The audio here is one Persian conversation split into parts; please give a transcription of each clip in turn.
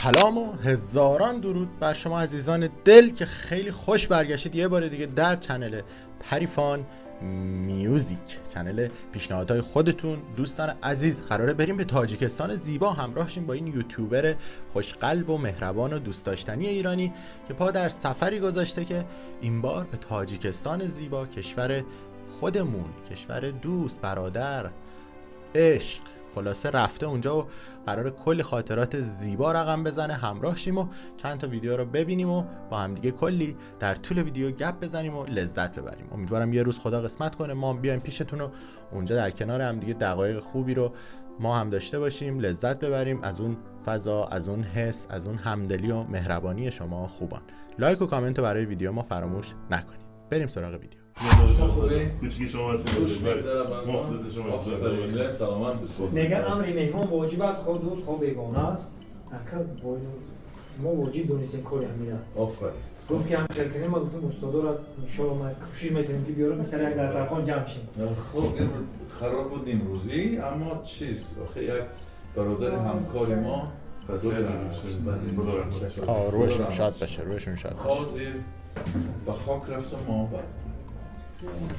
سلام و هزاران درود بر شما عزیزان دل که خیلی خوش برگشتید یه بار دیگه در چنل پریفان میوزیک، چنل پیشنهادهای خودتون دوستان عزیز. قراره بریم به تاجیکستان زیبا، همراه شیم با این یوتیوبر خوشقلب و مهربان و دوست داشتنی ایرانی که پا در سفری گذاشته که این بار به تاجیکستان زیبا، کشور خودمون، کشور دوست، برادر، عشق، خلاصه رفته اونجا و قراره کلی خاطرات زیبا رقم بزنه. همراه شیم و چند تا ویدیو رو ببینیم و با هم دیگه کلی در طول ویدیو گپ بزنیم و لذت ببریم. امیدوارم یه روز خدا قسمت کنه ما بیایم پیشتون و اونجا در کنار هم دیگه دقایق خوبی رو ما هم داشته باشیم، لذت ببریم از اون فضا، از اون حس، از اون همدلی و مهربانی شما خوبان. لایک و کامنت رو برای ویدیو ما فراموش نکنید. بریم سراغ ویدیو. کوچیکی شما هستید. مخلص شما. سلامت باشید. میگن امر مهمان واجب است، خود دوست خود بیگانه است. اکر ما واجب دونستیم کاری همینا. آفرین. گفت که هم خیلی ما گفتم استادا را ان شاء الله ما کوشش میکنیم که بیارم مثلا یک دسترخوان جمع شیم. خب این خراب بود امروزی، اما چیز آخه یک برادر همکار ما روشون شاد بشه، روشون شاد بشه. حاضر به خاک رفت و ما بعد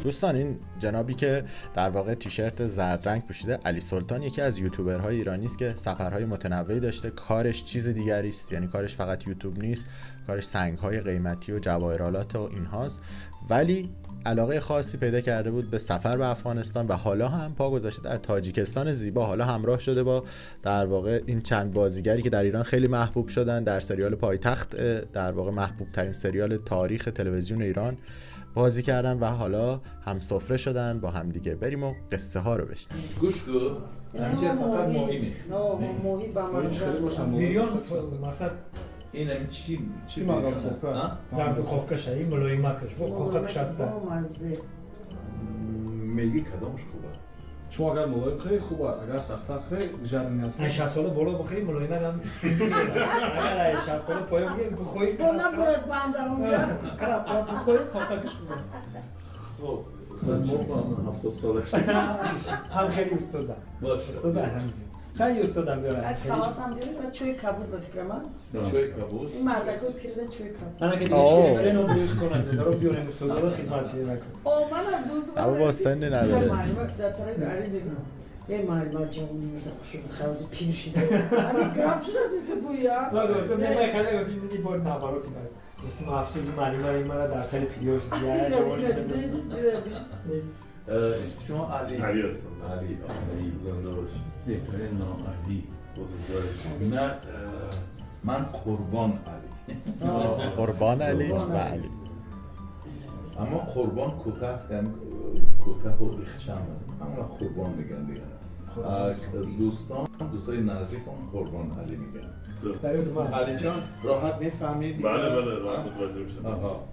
دوستان این جنابی که در واقع تیشرت زرد رنگ پوشیده، علی سلطان، یکی از یوتیوبرهای ایرانی است که سفرهای متنوعی داشته. کارش چیز دیگری است، یعنی کارش فقط یوتیوب نیست، کارش سنگ‌های قیمتی و جواهرالات و اینهاست، ولی علاقه خاصی پیدا کرده بود به سفر به افغانستان و حالا هم پا گذاشته در تاجیکستان زیبا. حالا همراه شده با در واقع این چند بازیگری که در ایران خیلی محبوب شدن، در سریال پایتخت در واقع محبوب ترین سریال تاریخ تلویزیون ایران بازی کردن و حالا هم سفره شدن با هم دیگه. بریم و قصه ها رو بشنویم. گوش کن. اینجا فقط ماهی میخواد. ماهی با من میلیون مثلا اینم چی مقام خفته در دو خفکش این ملایمه کش با خفکش هست. میگی کدامش خوبه؟ شما اگر ملایم خیلی خوبه، اگر سخته خیلی جرمی هست. 60 سال بالا بخیر ملایمه هم اگر 60 سال پایین بخوری تو نباید بنده اونجا کرا پا بخوری خفکش خب اصلا ما 70 سالش هم خیلی استادم. باشه. استادم هم خیلی استادم بیاره. یک ساعت هم بیاریم و چوی کبود به فکر من. چوی کبود؟ این مردکو پیرده چوی کبود. من اگه دیگه برای نو بیوز کنن تو دارو بیاریم استادا رو خدمت نکنم. من از دوست اما با سن نداره. در طرف علی ببین. یه معلومات جوانی میده شد خلاص پیر شده. همین گرم شده از تو بویا. نه گفتم نه خیلی گفتم دیدی بود نباروتی بود. گفتم افسوس معلومه این مرا در سال پیریوش دیگه جوانی شده. اسم شما علی هستم. علی زنده باشی. بهترین نام علی بزرگوارش. نه من قربان علی قربان علی و علی. اما قربان کوتاه و ریخچم اما قربان میگن دیگه. دوستای نزدیکم قربان علی میگن. علی جان راحت میفهمید؟ بله راحت متوجه میشم. آها.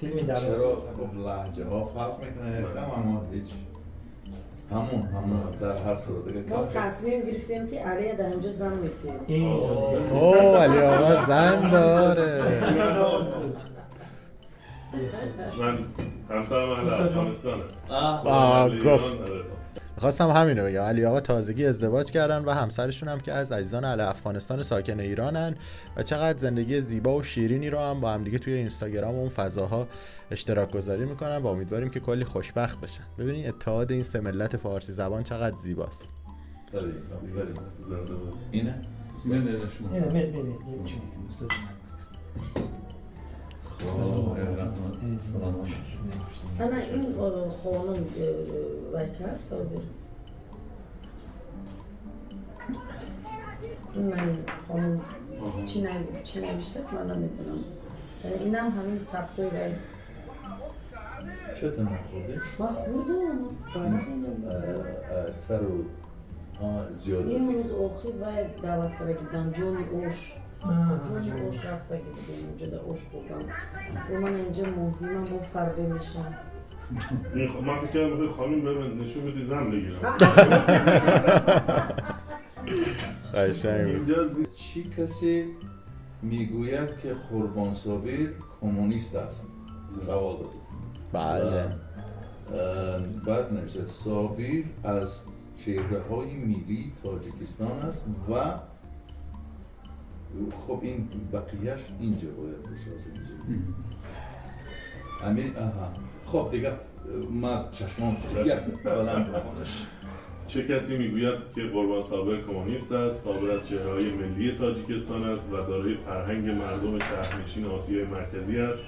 فیلمی در چرا خب لهجه ها فرق میکنه اما هیچ همون در هر صورت دیگه ما تصمیم گرفتیم که علی در اینجا زن میتیم. اوه علی آقا زن داره. من همسرم اهل افغانستانه. گفت خواستم همینو بگم. علی آقا تازگی ازدواج کردن و همسرشون هم که از عزیزان اهل افغانستان ساکن ایرانن و چقدر زندگی زیبا و شیرینی رو هم با هم دیگه توی اینستاگرام و اون فضاها اشتراک گذاری میکنن و امیدواریم که کلی خوشبخت بشن. ببینین اتحاد این سه ملت فارسی زبان چقدر زیباست. اینه؟ نه شما نه انا این خانم وکر داده. من خانم چی نوشته من نمیدونم. اینم همین ثبتای رای. چطور نخورده؟ ما خوردم. سر و زیاده این روز آخر باید دعوت کرده بودن جون اوش رفته بودیم اونجا در اوش خوردم و من اینجا موندیم با فربه میشم. من فکر کردم بخوای خانم به نشون بدی زن بگیرم. چی کسی میگوید که قربان صابر کمونیست است؟ سوال داد. بله. بعد نمیشه صابر از چهره های ملی تاجیکستان است و خب این بقیهش اینجا باید بسازه امیر خب دیگه من چشمام بلند بخونش. چه کسی میگوید که قربان صابر کمونیست است، صابر از چهره‌های ملی تاجیکستان است و دارای فرهنگ مردم شهرنشین آسیای مرکزی است.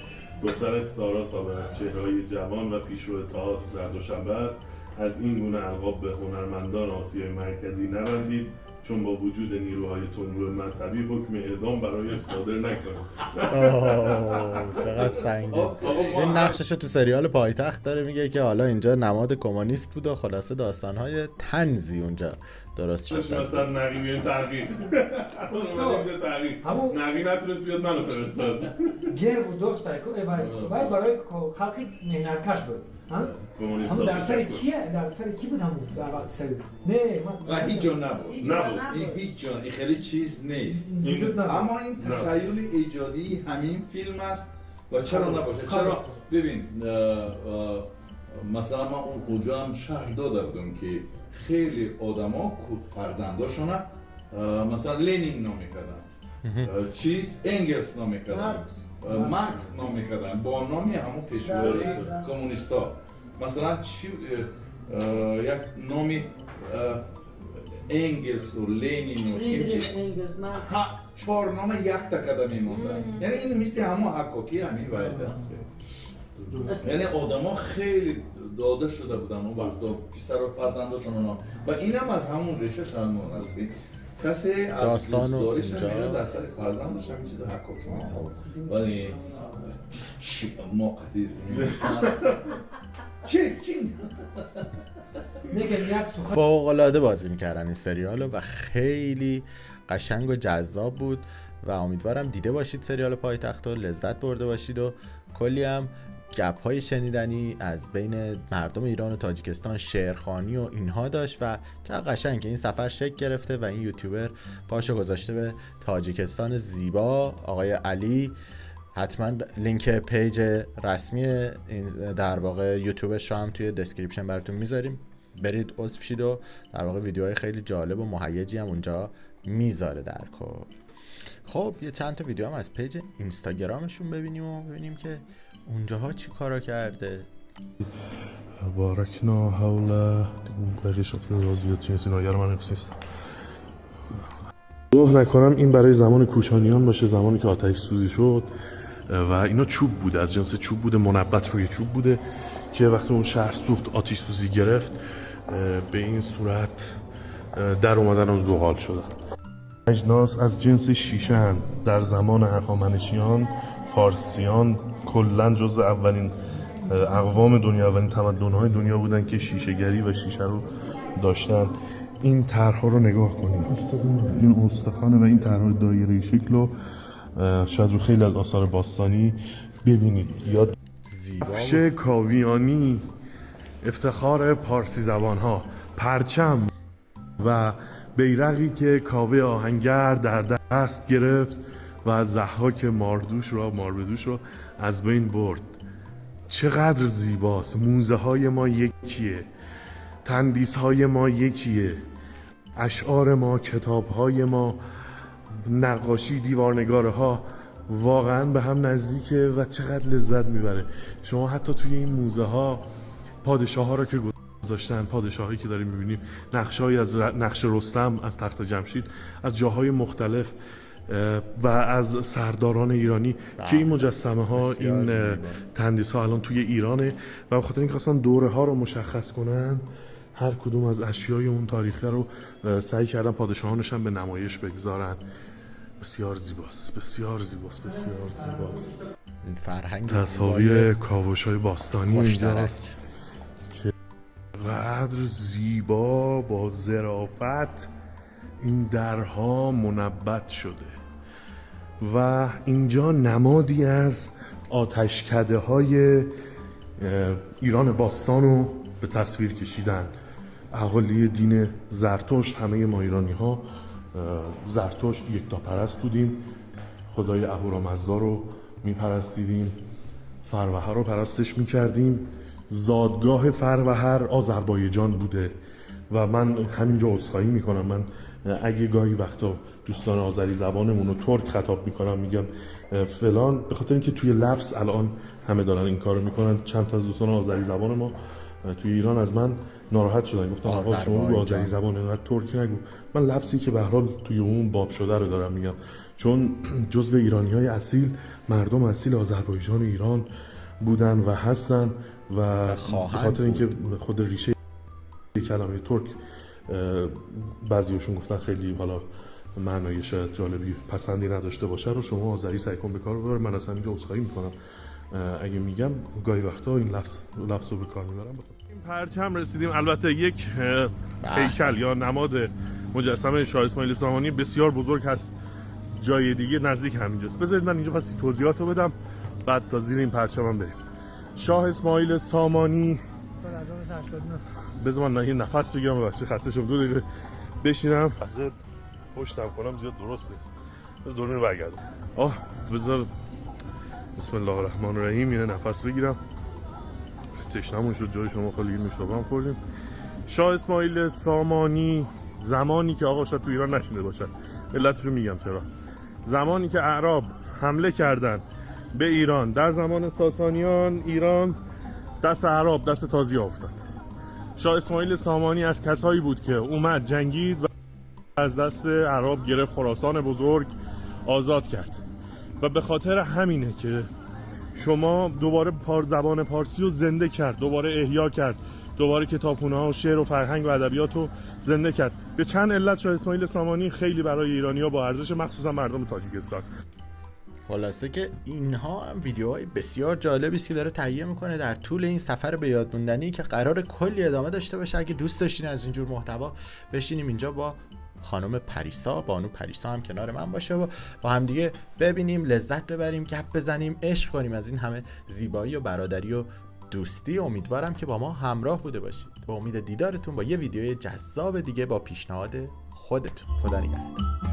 دخترش سارا صابر از چهره‌های جوان و پیشرو تئاتر در دوشنبه است. از این گونه القاب به هنرمندان آسیای مرکزی نبندید، چون با وجود نیروهای تندرو مذهبی حکم اعدام برای صادر نکنید. چقدر سنگین. این نقششو تو سریال پایتخت داره، میگه که حالا اینجا نماد کمونیست بود و خلاصه داستانهای طنزی اونجا درست شد. مثلا نقی بیایم تحقیق. نقی نتونست بیاد منو فرستاد. گیر بود دوستای باید برای خلقی مهنتکش بود. همون در سر کیه؟ در سر کی بود همون در وقت سری؟ نه و هیچ جا نبود. هیچ جا این خیلی چیز نیست. اما این تخیل ایجادی همین فیلم است و چرا نباشه؟ چرا؟ ببین مثلا من اونجا هم شرح داده بودم که خیلی آدما فرزنداشون مثلا لنین نام میکردن، چیز انگلس نام میکردن، مارکس نام میکردن با نامی همون پیشروی کمونیستا. مثلا یک نامی انگلس و لنین و چهار نام یک تکده میموندن. یعنی این مثل همون حقاقی همین باید یعنی آدما خیلی داده شده بودن اون وقتا پسر و فرزنداشون و اینم از همون ریشه شلمان است که کسی از دوستداریش هم در سر فرزندش همین چیز حقاقی میخواد. ولی موقتی چی؟ فوق‌العاده بازی میکردن این سریالو و خیلی قشنگ و جذاب بود و امیدوارم دیده باشید سریال پایتخت و لذت برده باشید و کلی هم گپ های شنیدنی از بین مردم ایران و تاجیکستان، شعرخوانی و اینها داشت و چقدر قشنگ که این سفر شکل گرفته و این یوتیوبر پاشو گذاشته به تاجیکستان زیبا آقای علی. حتما لینک پیج رسمی این در واقع یوتیوبش رو هم توی دسکریپشن براتون میذاریم، برید عضو شید و در واقع ویدیوهای خیلی جالب و مهیجی هم اونجا میذاره در کل. خب یه چند تا ویدیو هم از پیج اینستاگرامشون ببینیم و ببینیم که اونجاها چی کارا کرده. بارکنا حول بقیه شفته رازیات چین سیناگر من نفسیستم. گفت نکنم این برای زمان کوشانیان باشه، زمانی که آتش سوزی شد و اینا چوب بوده، از جنس چوب بوده، منبت روی چوب بوده که وقتی اون شهر سوخت آتش سوزی گرفت به این صورت در اومدن و زغال شدن. اجناس از جنس شیشه در زمان هخامنشیان، فارسیان کلن جزو اولین اقوام دنیا، اولین تمدن‌های دنیا بودن که شیشه‌گری و شیشه رو داشتن. این طرح‌ها رو نگاه کنید، این استخوان و این طرح‌های دایره‌ای شکل رو شاید رو خیلی از آثار باستانی ببینید. زیاد زیبا کاویانی، افتخار پارسی زبان‌ها، پرچم و بیرقی که کاوه آهنگر در دست گرفت و از ضحاک ماربدوش رو از بین برد. چقدر زیباست. موزه های ما یکیه، تندیس های ما یکیه، اشعار ما، کتاب های ما، نقاشی، دیوارنگاره ها واقعا به هم نزدیکه و چقدر لذت میبره. شما حتی توی این موزه ها پادشاه ها رو که گذاشتن، پادشاهایی که داریم میبینیم، نقشه‌ای از نقش رستم از تخت جمشید، از جاهای مختلف و از سرداران ایرانی که این مجسمه ها، این تندیس ها الان توی ایرانه و به خاطر اینکه خواستن دوره ها رو مشخص کنن هر کدوم از اشیای اون تاریخی رو سعی کردن پادشاهانش هم به نمایش بگذارن. بسیار زیباست، بسیار زیباست، بسیار زیباست. این فرهنگ تصاویر کاوش‌های باستانی اینجاست که قدر زیبا با ظرافت این درها منبت شده و اینجا نمادی از آتشکده های ایران باستان رو به تصویر کشیدن. اهالی دین زرتشت، همه ما ایرانی ها زرتشت یکتاپرست بودیم، خدای اهورامزدا رو میپرستیدیم، فروهر رو پرستش میکردیم. زادگاه فروهر آذربایجان بوده و من همینجا عذرخواهی میکنم، من اگه گاهی وقتا دوستان آذری زبانمون رو ترک خطاب میکنم میگم فلان، به خاطر اینکه توی لفظ الان همه دارن این کارو میکنن. چند تا از دوستان آذری زبان ما توی ایران از من ناراحت شدن، گفتن آقا شما بگو آذری زبان، اینقدر ترکی نگو. من لفظی که به هر حال توی اون باب شده رو دارم میگم، چون جزو ایرانی‌های اصیل، مردم اصیل آذربایجان ایران بودن و هستن و به خاطر اینکه خود ریشه کلمه ترک بعضیاشون گفتن خیلی حالا معنای شاید جالبی پسندی نداشته باشه رو شما آذری سعی کن به کار ببر. من اصلا اینجا عذرخواهی میکنم اگه میگم گاهی وقتا این لفظ رو به کار میبرم. این پرچم رسیدیم، البته یک هیکل یا نماد مجسمه شاه اسماعیل سامانی بسیار بزرگ هست جای دیگه نزدیک همینجاست. بذارید من اینجا پس توضیحات رو بدم بعد تا زیر این پرچم هم بریم. شاه اسماعیل سامانی، بذار من یه نفس بگیرم، ببخشید خسته شدم، 2 دقیقه بشینم، واسه پشتم کنم زیاد درست نیست. بذار دوربین برگردم. بذار بسم الله الرحمن الرحیم یه نفس بگیرم، تشنمون شد، جای شما خیلی نوشابه هم خوردیم. شاه اسماعیل سامانی زمانی که آقا شاید تو ایران نشینده باشن، علتشو میگم چرا. زمانی که اعراب حمله کردن به ایران در زمان ساسانیان، ایران دست اعراب، دست تازی افتاد. شاه اسماعیل سامانی از کسایی بود که اومد جنگید و از دست اعراب گرفت، خراسان بزرگ آزاد کرد و به خاطر همینه که شما دوباره زبان پارسی رو زنده کرد، دوباره احیا کرد، دوباره کتابخونه‌ها و شعر و فرهنگ و ادبیات رو زنده کرد. به چند علت شاه اسماعیل سامانی خیلی برای ایرانی‌ها با ارزش، مخصوصا مردم تاجیکستان. خلاصه که اینها هم ویدیوهای بسیار جالبی است که داره تهیه میکنه در طول این سفر به یاد موندنی که قرار کلی ادامه داشته باشه. اگه دوست داشتین از اینجور محتوا بشینیم اینجا با خانم پریسا، بانو پریسا هم کنار من باشه و با هم دیگه ببینیم، لذت ببریم، گپ بزنیم، عشق کنیم از این همه زیبایی و برادری و دوستی. امیدوارم که با ما همراه بوده باشید. با امید دیدارتون با یه ویدیوی جذاب دیگه با پیشنهاد خودتون. خدا نگهدار.